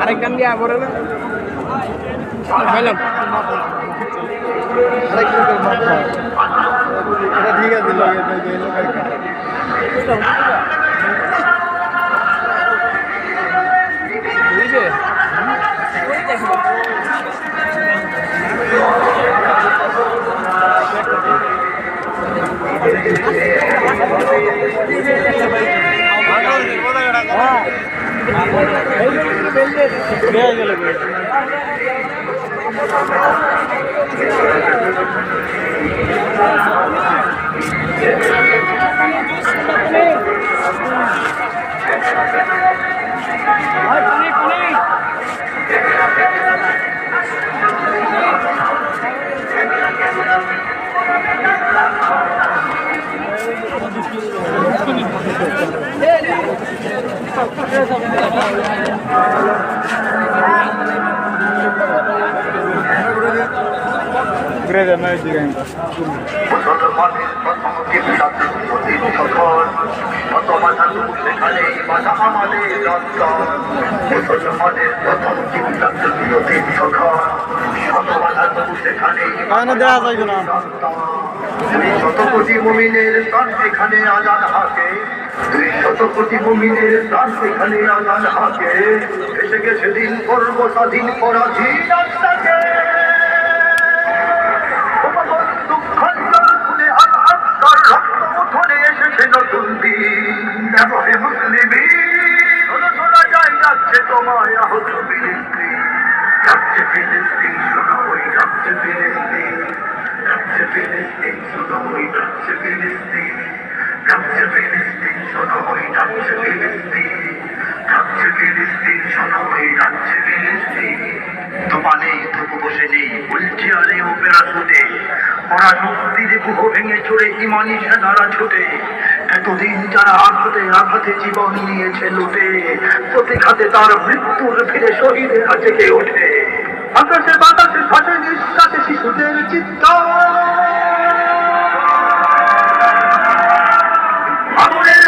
আরেক গান দিয়ে আবার বললাম ঠিক আছে শত কোটি মুমিনের প্রাণ এখানে আজান হাকে, 200 কোটি মুমিনের প্রাণ এখানে আজান হাকে। এসে গেছে দিন করব স্বাধীন পরাধীন আত্মাকে। এসেছে নতুন দিন, হে মুসলিমি শোনা যায় যাচ্ছে তোমায় আহত ফিলিস্তিন, যাচ্ছে ফিলিস্তিন, শোনো ওই যাচ্ছে ফিলিস্তিন, যাচ্ছে ফিলিস্তিন, শোনো ওই যাচ্ছে ফিলিস্তিন, যাচ্ছে ফিলিস্তিন, শোনো ওই যাচ্ছে ফিলিস্তিন, যাচ্ছে ফিলিস্তিন, শোনো ওই যাচ্ছে ফিলিস্তিন। তোমানে তবু বসে নেই বলছে আরে ওপেরা ছুটে, ওরা শক্তির গুহ ভেঙে চড়ে ইমানি সেনারা ছুটে। এতদিন যারা আঘাতে আঘাতে জীবন নিয়েছে লুটে, প্রতিঘাতে তার মৃত্যুর ফিরে শহীদেরা জেগে ওঠে। আকাশে বাতাসে ভাসে নিঃশ্বাসে শিশুদের চিৎকার, আগুনের